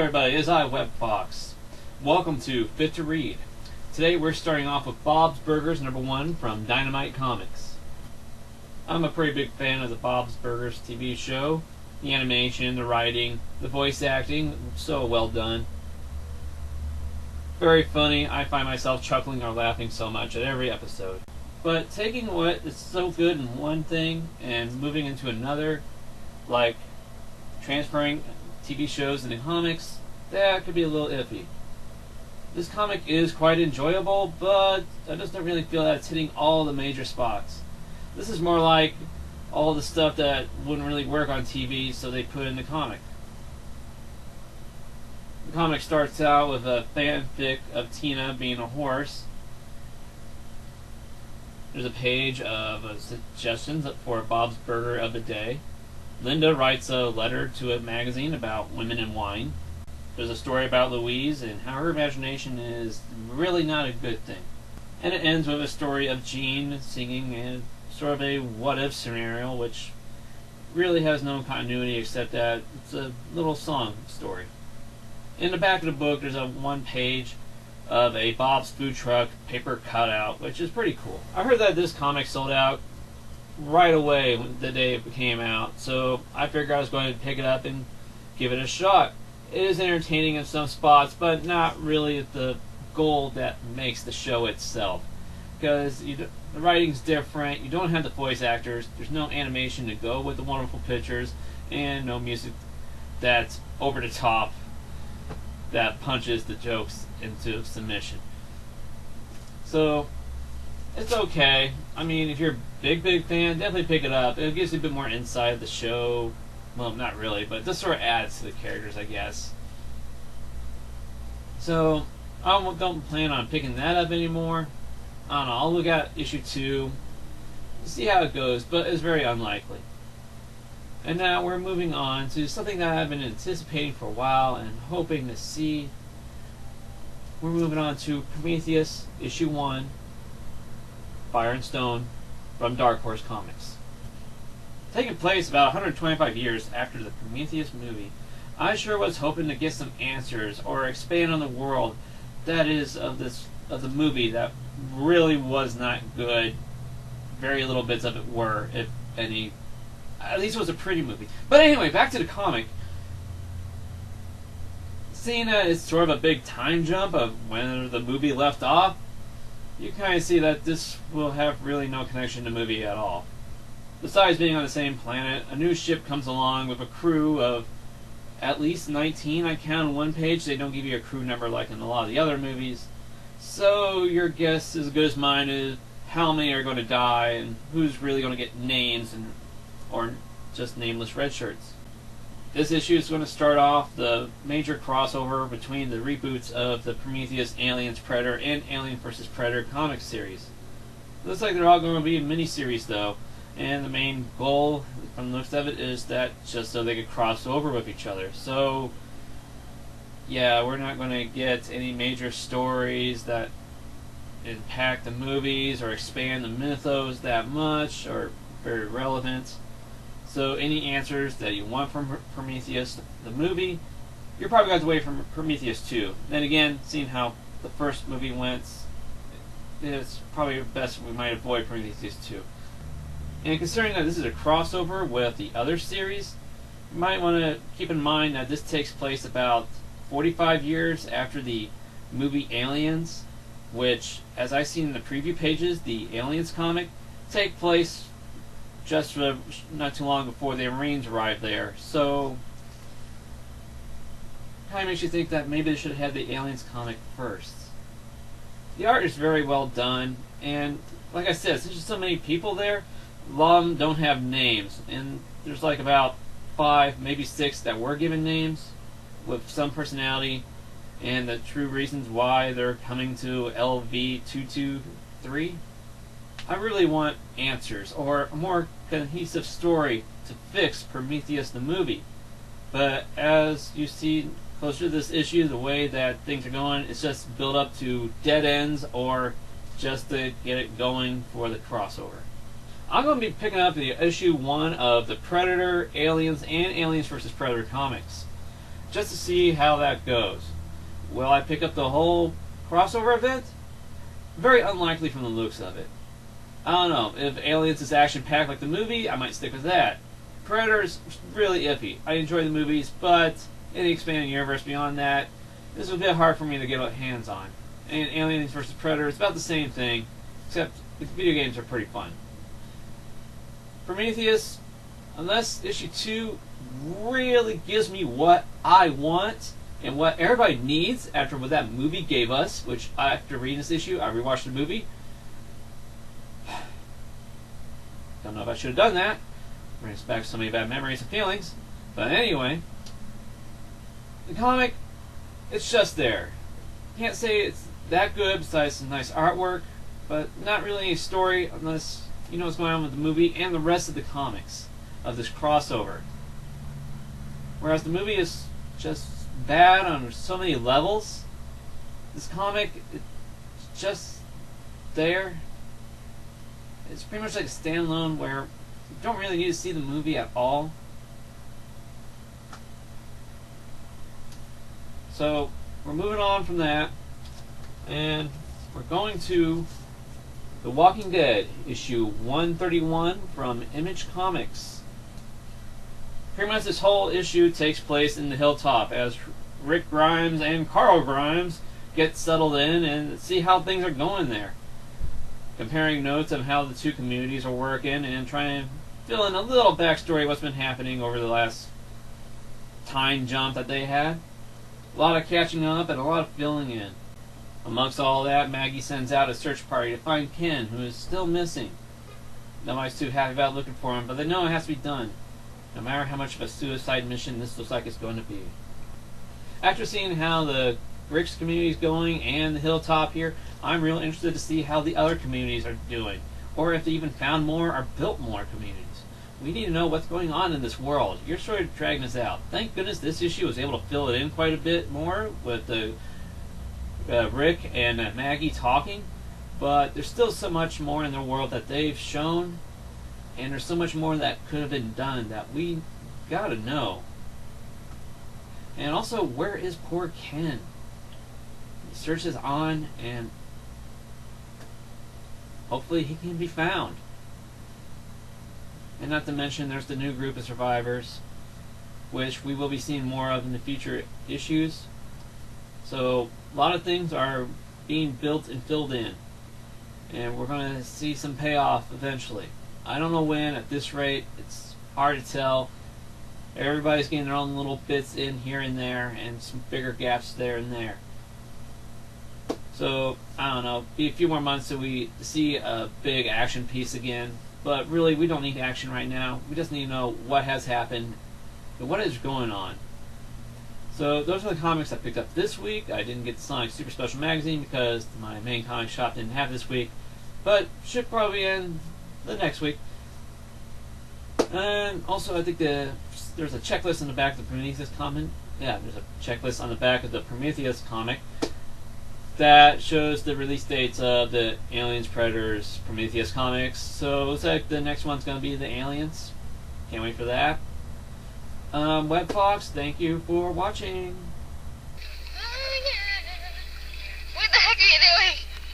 everybody, it is I, WebFox. Welcome to Fit to Read. Today we're starting off with Bob's Burgers #1 from Dynamite Comics. I'm a pretty big fan of the Bob's Burgers TV show. The animation, the writing, the voice acting, so well done. Very funny. I find myself chuckling or laughing so much at every episode. But taking what is so good in one thing and moving into another, like transferring TV shows into comics, that could be a little iffy. This comic is quite enjoyable, but I just don't really feel that it's hitting all the major spots. This is more like all the stuff that wouldn't really work on TV, so they put in the comic. The comic starts out with a fanfic of Tina being a horse. There's a page of suggestions for Bob's Burger of the day. Linda writes a letter to a magazine about women and wine. There's a story about Louise and how her imagination is really not a good thing. And it ends with a story of Jean singing in sort of a what-if scenario, which really has no continuity except that it's a little song story. In the back of the book, there's a one page of a Bob's Food Truck paper cutout, which is pretty cool. I heard that this comic sold out right away the day it came out, so I figured I was going to pick it up and give it a shot. It is entertaining in some spots, but not really at the goal that makes the show itself. Because the writing's different, you don't have the voice actors, there's no animation to go with the wonderful pictures, and no music that's over the top that punches the jokes into submission. So, it's okay. I mean, if you're a big fan, definitely pick it up. It gives you a bit more insight of the show. Well, not really, but this sort of adds to the characters, I guess. So, I don't plan on picking that up anymore. I don't know, I'll look at issue 2, see how it goes, but it's very unlikely. And now we're moving on to something that I've been anticipating for a while and hoping to see. We're moving on to Prometheus, issue 1, Fire and Stone, from Dark Horse Comics. Taking place about 125 years after the Prometheus movie, I sure was hoping to get some answers or expand on the world that is of the movie that really was not good. Very little bits of it were, if any. At least it was a pretty movie. But anyway, back to the comic. Seeing that it's sort of a big time jump of when the movie left off, you kind of see that this will have really no connection to the movie at all. Besides being on the same planet, a new ship comes along with a crew of at least 19. I counted one page. They don't give you a crew number like in a lot of the other movies. So your guess is as good as mine is how many are going to die and who's really going to get names or just nameless red shirts. This issue is going to start off the major crossover between the reboots of the Prometheus, Aliens, Predator, and Alien vs. Predator comic series. Looks like they're all going to be miniseries though, and the main goal from the looks of it is that just so they could cross over with each other. So yeah, we're not going to get any major stories that impact the movies or expand the mythos that much or very relevant. So any answers that you want from Prometheus, the movie, you're probably going to have to wait for Prometheus 2. Then again, seeing how the first movie went, it's probably best we might avoid Prometheus 2. And considering that this is a crossover with the other series, you might want to keep in mind that this takes place about 45 years after the movie Aliens, which, as I've seen in the preview pages, the Aliens comic take place just not too long before the Marines arrived there. So, kind of makes you think that maybe they should have had the Aliens comic first. The art is very well done, and like I said, since there's so many people there, a lot of them don't have names, and there's like about 5, maybe 6 that were given names with some personality and the true reasons why they're coming to LV-223. I really want answers or a more cohesive story to fix Prometheus the movie. But as you see closer to this issue, the way that things are going, it's just built up to dead ends or just to get it going for the crossover. I'm going to be picking up the issue 1 of the Predator, Aliens, and Aliens vs. Predator comics. just to see how that goes. Will I pick up the whole crossover event? Very unlikely from the looks of it. I don't know. If Aliens is action-packed like the movie, I might stick with that. Predators, really iffy. I enjoy the movies, but in the expanded universe beyond that, this is a bit hard for me to get hands on. And Aliens vs. Predators, about the same thing, except the video games are pretty fun. Prometheus, unless issue 2 really gives me what I want and what everybody needs after what that movie gave us, which after reading this issue, I rewatched the movie. Don't know if I should have done that. Brings back so many bad memories and feelings. But anyway, the comic, it's just there. Can't say it's that good besides some nice artwork, but not really any story unless you know what's going on with the movie and the rest of the comics of this crossover. Whereas the movie is just bad on so many levels, this comic, it's just there. It's pretty much like a standalone where you don't really need to see the movie at all. So we're moving on from that, and we're going to The Walking Dead, issue 131 from Image Comics. Pretty much this whole issue takes place in the Hilltop as Rick Grimes and Carl Grimes get settled in and see how things are going there. Comparing notes of how the two communities are working and trying to fill in a little backstory of what's been happening over the last time jump that they had. A lot of catching up and a lot of filling in. Amongst all that, Maggie sends out a search party to find Ken, who is still missing. Nobody's too happy about looking for him, but they know it has to be done, no matter how much of a suicide mission this looks like it's going to be. After seeing how the Rick's community is going and the Hilltop here, I'm real interested to see how the other communities are doing, or if they even found more or built more communities. We need to know what's going on in this world. You're sort of dragging us out. Thank goodness this issue was able to fill it in quite a bit more with the Rick and Maggie talking, but there's still so much more in the world that they've shown, and there's so much more that could have been done that we gotta know. And also, where is poor Ken? The search is on, and hopefully he can be found. And not to mention, there's the new group of survivors, which we will be seeing more of in the future issues. So, a lot of things are being built and filled in, and we're going to see some payoff eventually. I don't know when, at this rate, it's hard to tell. Everybody's getting their own little bits in here and there, and some bigger gaps there and there. So, I don't know, be a few more months till we see a big action piece again. But really, we don't need action right now. We just need to know what has happened and what is going on. So those are the comics I picked up this week. I didn't get the Sonic Super Special Magazine because my main comic shop didn't have this week. But should probably end the next week. And also, I think there's a checklist on the back of the Prometheus comic. Yeah, there's a checklist on the back of the Prometheus comic that shows the release dates of the Aliens, Predators, Prometheus comics. So it looks like the next one's going to be the Aliens. Can't wait for that. WebFox, thank you for watching.